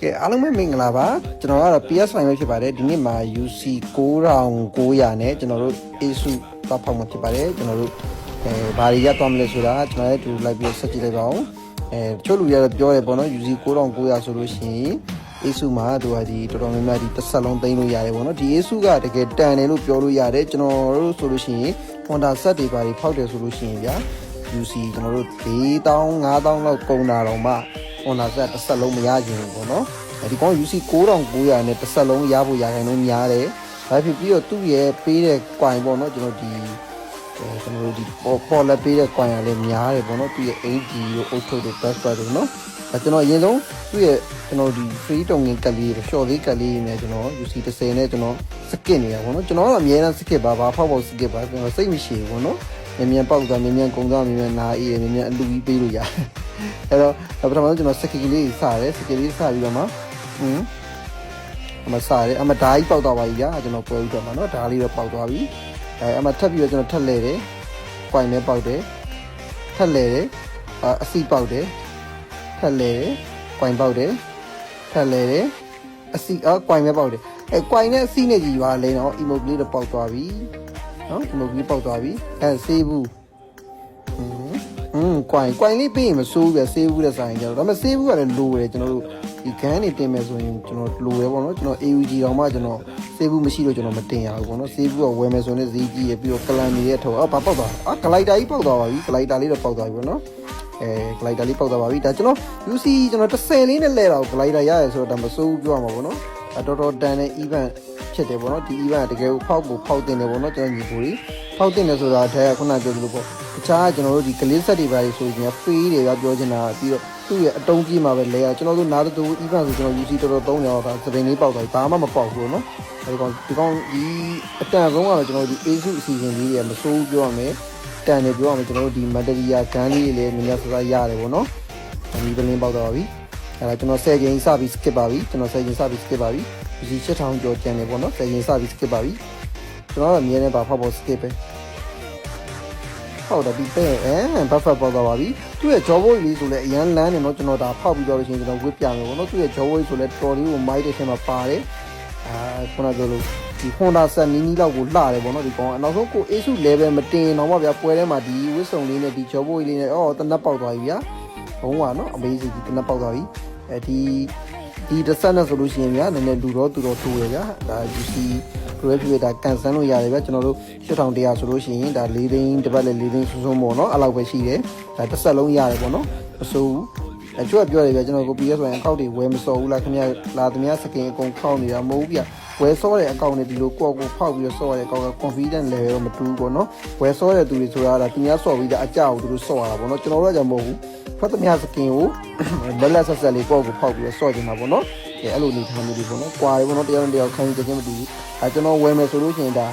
ကဲအားလုံးပဲမင်္ဂလာပါကျွန်တော်ကတော့ PS5 ပဲဖြစ်ပါတယ်ဒီနေ့မှာ UC 9900နဲ့ကျွန်တော်တို့ ASUS သွားဖောက်မှာဖြစ်ပါတယ်ကျွန်တော်တို့ဘာတွေရသွားမလဲဆိုတာကျွန်တော်လည်းတူလိုက်ပြီးဆက်ကြည့်လိုက်ပါဦးတချို့လူတွေကတော့ပြောရပေါ့နော် UC 9900ဆိုလို့ရှိရင် ASUS မှာသူကဒီတော်တော်များများဒီတစ်ဆက်လုံးသိမ်းလို့ရတယ်ပေါ့နော်ဒီ ASUS ကတကယ်တန်တယ်လို့ပြောလို့ရတယ်ကျွန်တော်တို့ဆိုလို့ရှိရင် Honda set တွေဘာတွေဖောက်တယ်ဆိုလို့ရှိရင်ဗျာ UC ကျွန်တော်တို့4000 5000လောက်ကုန်တာတော့မှ Honda set တစ်ဆက်လုံးမရခြင်းဘူးပေါ့နော်ဒီကောင် UC 9900နဲ့တစ်ဆက်လုံးရဖို့ရခိုင်လုံးများတယ်ဒါဖြစ်ပြီးတော့သူ့ရဲ့ပေးတဲ့ coin ပေါ့နော်ကျွန်တော်ဒီပေါ်လက်ပေးတဲ့ coin ရလည်းများတယ်ပေါ့နော်သူ့ရဲ့ AD တို့ auto တို့ best buy တို့နော်ကျွန်တော်အရင်ဆုံးသူ့ရဲ့ကျွန်တော်ဒီ free တုံငင်ကတ်လေး short လေးကတ်လေးနဲ့ကျွန်တော် UC 30နဲ့ကျွန်တော် skip နေရပါတော့ကျွန်တော်ကအများအား skip ပါဖောက်ဖောက် skip ပါကျွန်တော်စိတ်မရှိဘူးပေါ့နော်မြန်ပေါက်သွားမြန်ကုန်သွားမြန်နာအေးမြန်အလူကြီးပေးလို့ရတယ်အဲ့တော့ပထမဆုံးကျွန်တော် skip လေးစတယ် skip လေးစပြီးတော့မှအမစားတယ်အမဓာကြီးပေါက်သွားပါပြီဗျာကျွန်တော်ပွဲဥထွက်မှာနော်ဓာလေးတော့ပေါက်သွားပြီအမထပ်ပြီးတော့ကျွန်တော်ထက်လဲတယ် coin နဲ့ပေါက်တယ်ထက်လဲတယ်အစီပေါက်တယ်ထက်လဲတယ် coin ပေါက်တယ်ထက်လဲတယ်အစီcoin နဲ့ပေါက်တယ်coin နဲ့အစီနဲ့ကြီးပါလဲနော် emote လေးတော့ပေါက်သွားပြီနော် emote လေးပေါက်သွားပြီဆေးဘူးcoin လေးပြီးရင်မစိုးဘူးဗျဆေးဘူးတဲ့ဆိုင်ကြတော့ဒါပေမဲ့ဆေးဘူးကလည်းလိုတယ်ကျွန်တော်တို့ဒီခန်းနေတင်မယ်ဆိုရင်ကျွန်တော်လိုရဲပေါ့နော်ကျွန်တော် AUG တောင်မှကျွန်တော်ဆေးဘူးမရှိလို့ကျွန်တော်မတင်ရဘူးပေါ့နော်ဆေးဘူးကဝယ်မယ်ဆိုရင်ဈေးကြီးရပြီးတော့ကလန်နေတဲ့ထော်ဘာပေါက်သွားဂလိုက်တာကြီးပေါက်သွားပါပြီဂလိုက်တာလေးတော့ပေါက်သွားပြီပေါ့နော်ဂလိုက်တာလေးပေါက်သွားပါပြီဒါကျွန်တော် UC ကျွန်တော်30လေးနဲ့လဲတာကိုဂလိုက်တာရရဆိုတော့ဒါမစိုးဘူးပြောရမှာပေါ့နော်တော်တော်တန်တဲ့ event ဖြစ်တယ်ပေါ့နော်ဒီ event တကယ်ကိုဖောက်တင်တယ်ပေါ့နော်ကျွန်တော်ညီကိုကြီးဖောက်တင်တယ်ဆိုတာအဲခုနပြောသလိုပေါ့တခြားကျွန်တော်တို့ဒီကလေးဆက်တွေပါလေဆိုရင် free တွေကပြောချင်တာပြီးတော့သူ့ရဲ့အတုံးကြီးမှာပဲလဲရကျွန်တော်တို့နားတူ event ဆိုကျွန်တော် UC တော်တော်သုံးရောတာစပင်လေးပေါက်သွားပြီဘာမှမပေါက်ဘူးနော်ဒီကောင်ဒီအတန်ဆုံးကတော့ကျွန်တော်ဒီ ASUS အစီအစဉ်ကြီးတွေကမစိုးဘူးပြောရမယ်တန်တယ်ပြောရမယ်ကျွန်တော်တို့ဒီ material ဂန်းလေးတွေလည်းများများဆဆရတယ်ပေါ့နော်ဒီပလင်းပေါက်သွားပါပြီအဲ့ဒါကျွန်တော်10ကြိမ်စပြီး skip ပါပြီကျွန်တော်10ကြိမ်စပြီး skip ပါပြီဒီ8000ကျော်ကျန်တယ်ပေါ့နော်10ကြိမ်စပြီး skip ပါပြီကျွန်တော်ကအမြဲတမ်းပါဖောက်ဖို့ skip ပဲဟုတ်တယ်ဒီပဲbuffer ပေါက်သွားပါပြီသူ့ရဲ့ job boy လေးဆိုလဲအရန်လန်းနေတော့ကျွန်တော်ဒါဖောက်ပြီးတော့လို့ရှိရင်ကျွန်တော်ဝစ်ပြမယ်ပေါ့နော်သူ့ရဲ့ job boy ဆိုလဲတော်လေးကိုမိုက်တဲ့ထဲမှာပါတယ်ခုနကပြောလို့ဒီ Honda set mini လောက်ကိုလှတယ်ပေါ့နော်ဒီကောင်အနောက်ဆုံးကို ASUS level မတင်တော့မှဗျာပွဲထဲမှာဒီဝစ်စုံလေးနဲ့ဒီ job boy လေးနဲ့တနက်ပေါက်သွားပြီဗျာဘုံကနော် amazing ဒီတနက်ပေါက်သွားပြီဒီတစ်ဆက်နဲ့ဆိုလို့ရှိရင်ဗျာနည်းနည်းလူတော့သူတော့ထိုးရဗျာဒါ UC review ဒါကန်ဆယ်လို့ရတယ်ဗျာကျွန်တော်တို့8100ဆိုလို့ရှိရင်ဒါ4သိန်းတစ်ပတ်လည်း4သိန်းစုံပေါ့နော်အဲ့လောက်ပဲရှိတယ်ဒါတစ်ဆက်လုံးရတယ်ပေါ့နော်မစိုးဘူးကျွတ်ပြောတယ်ဗျာကျွန်တော်ကို PS ဆိုရင်အကောင့်တွေဝယ်မစော်ဘူးလားခင်ဗျာလာသမျှစကင်အကုန်ခောက်နေတာမဟုတ်ဘူးဗျာဝယ်စောတဲ့အကောင့်တွေဒီလိုကိုယ့်ကိုဖောက်ပြီးတော့စော်တဲ့အကောင့်က confidence level တော့မတူဘူးပေါ့နော်ဝယ်စောတဲ့သူတွေဆိုတာဒါသူများစော်ပြီးသားအကြောက်သူတို့စော်ရတာပေါ့နော်ကျွန်တော်တို့ကကြောင့်မဟုတ်ဘူးဖတ်သမျှစကင်ကိုလက်ဆက်ဆက်လေးကိုယ့်ကိုဖောက်ပြီးတော့စော်နေတာပေါ့နော်အဲ့လိုနေထားမျိုးတွေပေါ့နော်ကွာတယ်ပေါ့နော်တရားနဲ့တရားခိုင်းကြခြင်းမတူဘူးကျွန်တော်ဝယ်မယ်ဆိုလို့ရှိရင်ဒါ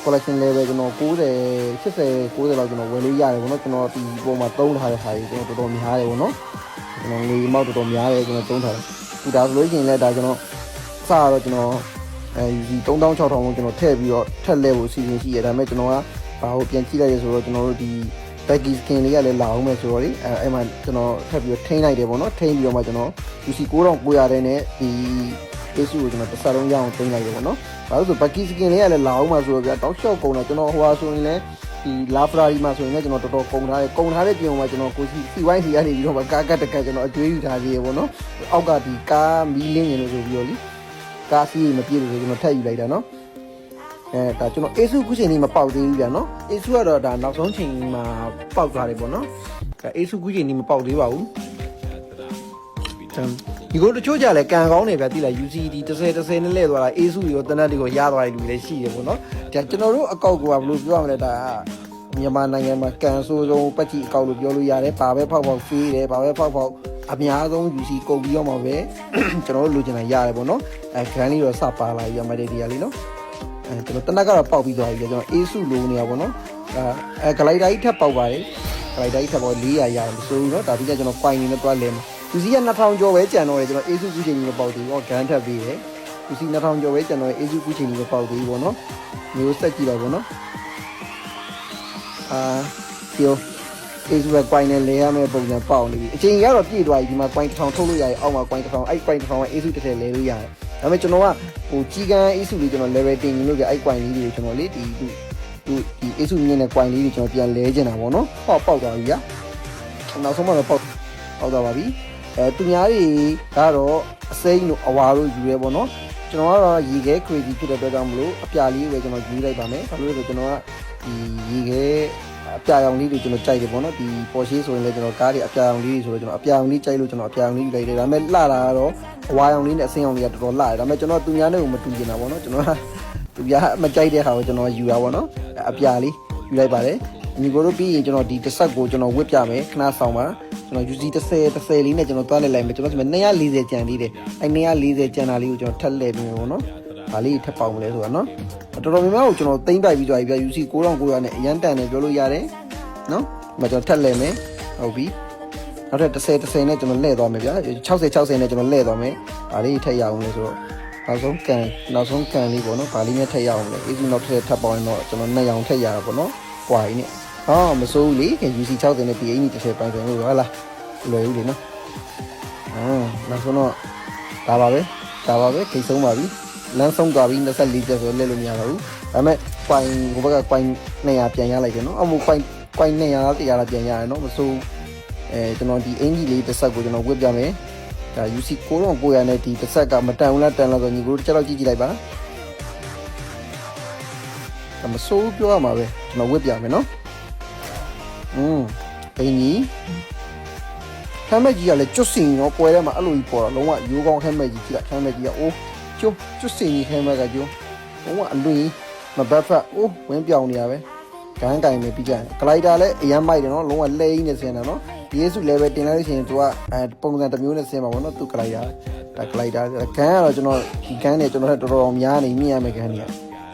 collection level ကျွန်တော်90 80 90လောက်ကျွန်တော်ဝယ်လို့ရတယ်ပေါ့နော်ကျွန်တော်ဒီပုံမှာသုံးထားတဲ့ဟာတွေကျွန်တော်တော်တော်များတယ်ပေါ့နော်ကျွန်တော်ငွေမောက်တော်တော်များတယ်ကျွန်တော်သုံးထားတယ်ဒီဒါဆိုလို့ရှိရင်လည်းဒါကျွန်တော်စတော့ကျွန်တော်UC 3000 6000ကိုကျွန်တော်ထည့်ပြီးတော့ထက်လဲဖို့အစီအစဉ်ရှိရဒါပေမဲ့ကျွန်တော်ကဘာကိုပြန်ကြည့်လိုက်ရဆိုတော့ကျွန်တော်တို့ဒီ baggy skin လေးကလည်းလာအောင်မယ်ဆိုတော့လေအဲ့မှာကျွန်တော်ထပ်ပြီးတော့ထိန်းလိုက်တယ်ပေါ့နော်ထိန်းပြီးတော့မှကျွန်တော် UC 9900တဲ့နဲ့ဒီ ASUS ကိုကျွန်တော်တစ်ဆက်လုံးရအောင်ထိန်းလိုက်တယ်ပေါ့နော်ဘာလို့ဆို baggy skin လေးကလည်းလာအောင်မှာဆိုတော့ဗျာတောက်လျှောက်ကုန်တာကျွန်တော်ဟိုဟာဆိုရင်လည်းဒီ La Ferrari မှာဆိုရင်လည်းကျွန်တော်တော်တော်ကုန်ထားတဲ့ပြင်မှာကျွန်တော်ကိုစီဝိုင်းစီကနေပြီးတော့ကားကတ်တကတ်ကျွန်တော်အကျွေးယူထားသေးရပေါ့နော်အောက်ကဒီကားမီးလင်းနေလို့ဆိုပြီးတော့လေကားစီးမပြည့်လို့ဆိုကျွန်တော်ထပ်ယူလိုက်တာနော်ဒါကျွန်တော် ASUS ခုချိန်လေးမပေါက်သေးဘူးဗျာနော် ASUS ကတော့ဒါနောက်ဆုံးချိန်မှာပေါက်သွားတယ်ပေါ့နော်ASUS ခုချိန်လေးမပေါက်သေးပါဘူးဒီကိုတချို့ကြလဲကန်ကောင်းနေဗျာတိလိုက် UCD 30နဲ့လဲသွားတာ ASUS ရောတနက်တွေကိုရသွားတဲ့လူတွေလည်းရှိတယ်ပေါ့နော်ဒါကျွန်တော်တို့အကောက်ကဘယ်လိုပြောရမလဲဒါမြန်မာနိုင်ငံမှာကန်ဆိုးဆုံးပတ်ကြီးအကောက်လို့ပြောလို့ရတယ်ဘာပဲဖောက်ဖေးတယ်ဘာပဲဖောက်အများဆုံး UC ကုန်ပြီးတော့မှပဲကျွန်တော်တို့လိုချင်တာရတယ်ပေါ့နော်ဂရန်လေးတော့စပါလာပြီမတဲ့ဒီရလေးနော်ကျွန်တော်တနက်ကတော့ပေါက်ပြီးသွားပြီကျွန်တော် ASUS လိုနေရပါတော့ဂလိုက်တာကြီးထပ်ပေါက်ပါတယ်ဂလိုက်တာကြီးထပ်ပေါက်400ရတယ်မစိုးဘူးเนาะဒါပြီးတော့ကျွန်တော် coin နေနဲ့တွားလဲမှာ UC က2000ကျော်ပဲကျန်တော့တယ်ကျွန်တော် ASUS ခုချိန်ကြီးမပေါက်သေးဘူးဂန်ထပ်ပြီးတယ် UC 2000ကျော်ပဲကျန်တော့ ASUS ခုချိန်ကြီးမပေါက်သေးဘူးပေါ့เนาะမျိုးဆက်ကြည့်ပါပေါ့เนาะပြော အေးစုက coin နဲ့လဲရမယ့်ပုံစံပေါက်နေပြီအချိန်ကြီးကတော့ပြည့်သွားပြီဒီမှာ coin 1000ထုတ်လို့ရတယ်အောက်မှာ coin 1000အဲ့ coin 1000ကအေးစုတစ်ထည့်လဲလို့ရတယ်ဒါပေမဲ့ကျွန်တော်ကဟိုကြီးကန်းအေးစုလေးကျွန်တော် level တင်နေလို့ပြအဲ့ coin လေးတွေကျွန်တော်လေဒီအေးစုမြင့်တဲ့ coin လေးတွေကျွန်တော်ပြန်လဲကျင်တာပေါ့နော်ပေါက်သွားပြီဗျာနောက်ဆုံးမှတော့ပေါက်သွားပါပြီသူများတွေကတော့အစိမ်းတို့အဝါတို့ယူရဲပေါ့နော်ကျွန်တော်ကတော့ရေခဲ crazy ဖြစ်တဲ့အတွက်ကြောင့်မလို့အပြာလေးပဲကျွန်တော်ယူလိုက်ပါမယ်ဘာလို့လဲဆိုကျွန်တော်ကဒီရေခဲအပြာရောင်လေးတွေကျွန်တော်ကြိုက်တယ်ပေါ့နော်ဒီ Porsche ဆိုရင်လည်းကျွန်တော်ကားတွေအပြာရောင်လေးတွေဆိုတော့ကျွန်တော်အပြာရောင်လေးကြိုက်လို့ကျွန်တော်အပြာရောင်လေးယူလိုက်တယ်ဒါပေမဲ့လှတာကတော့အဝါရောင်လေးနဲ့အစိမ်းရောင်လေးကတော်တော်လှတယ်ဒါပေမဲ့ကျွန်တော်သူများနဲ့ကိုမတူကျင်တာပေါ့နော်ကျွန်တော်ကသူများမကြိုက်တဲ့ဟာကိုကျွန်တော်ယူတာပေါ့နော်အပြာလေးယူလိုက်ပါတယ်ညီကိုတို့ပြီးရင်ကျွန်တော်ဒီတစ်ဆက်ကိုကျွန်တော်ဝစ်ပြမယ်ခဏဆောင်ပါကျွန်တော် UC 30လေးနဲ့ကျွန်တော်တွားလိုက်မယ်ကျွန်တော်ဆို240ကျန်သေးတယ်အဲ240ကျန်တာလေးကိုကျွန်တော်ထပ်လှည့်ပြီးပေါ့နော်ဒါလေးထပ်ပေါက်မလဲဆိုတာနော်တော်တော်များများကိုကျွန်တော်သိမ့်ပိုက်ပြီးသွားပြီဗျ UC 9900နဲ့အရန်တန်တယ်ပြောလို့ရတယ်နော်ဒီမှာကျွန်တော်ထပ်လှည့်မယ်ဟုတ်ပြီနောက်ထပ်30နဲ့ကျွန်တော်လှည့်သွားမယ်ဗျ60နဲ့ကျွန်တော်လှည့်သွားမယ်ဒါလေးထပ်ရအောင်လေဆိုတော့နောက်ဆုံးကန်လေးပေါ့နော်ဒါလေးနဲ့ထပ်ရအောင်လေအေးနောက်ထပ်ပေါက်ရင်တော့ကျွန်တော်2ရောင်ထပ်ရတာပေါ့နော်ကွာကြီးနဲ့မစိုးဘူးလေ UC 60နဲ့ဒီအင်းကြီး30ပိုင်တယ်လို့ဟုတ်လားလွယ်ဦးလေနော်နောက်ဆုံးတော့ဒါပါပဲခိတ်ဆုံးပါပြီလမ်းဆုံးသွားပြီ24ကျက်ဆိုလဲလို့မရတော့ဘူးဒါပေမဲ့ coin ဟိုဘက်က coin 200ပြန်ရလိုက်တယ်နော်အမို့ coin 200လား100လားပြန်ရတယ်နော်မစိုးကျွန်တော်ဒီအင်ဂျီလေးတစ်ဆက်ကိုကျွန်တော်ဝစ်ပြမယ်ဒါ UC 9900နဲ့ဒီတစ်ဆက်ကမတန်ဘူးလားတန်လားဆိုညီကိုတို့တစ်ချက်တော့ကြည့်လိုက်ပါဒါမစိုးပြောရမှာပဲကျွန်တော်ဝစ်ပြမယ်နော်အင်းကြီးခမ်းမကြီးကလည်းကျွတ်စင်ရောကွဲထဲမှာအဲ့လိုကြီးပေါ်တော့လုံးဝရိုးကောင်းခမ်းမကြီးကြည့်လိုက်ခမ်းမကြီးကအိုးကျွတ်စင်ကြီးခမ်းမကကျိုးလုံးဝအလွင်မဘတ်ဖတ်အိုးဝင်းပြောင်နေရပဲဂန်းကင်ပဲပြီးကြတယ်ဂလိုက်တာလည်းအရန်မိုက်တယ်နော်လုံးဝလဲရင်းနဲ့ဆင်းတယ်နော်ဒီယေစု level တင်လိုက်လို့ရှိရင်သူကပုံစံတစ်မျိုးနဲ့ဆင်းမှာပေါ့နော်သူဂလိုက်တာဒါဂလိုက်တာဂန်းကတော့ကျွန်တော်ဒီဂန်းနဲ့ကျွန်တော်တော်တော်များနေမြင်ရမယ်ဂန်းတွေက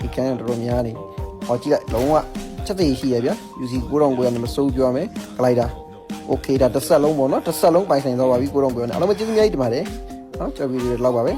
ဒီဂန်းကတော်တော်များနေဟောကြည့်လိုက်လုံးဝချက်သေးရှိရဗျာ UC 9900နဲ့မစိုးပြောရမယ်ဂလိုက်တာโอเคဒါတစ်ဆက်လုံးပေါ့နော်တစ်ဆက်လုံးပိုင်ဆိုင်သွားပါပြီ9900နဲ့အားလုံးပဲကျေးဇူးများကြီးတင်ပါတယ်နော်ကျွန်တော်ဗီဒီယိုလောက်ပါပဲ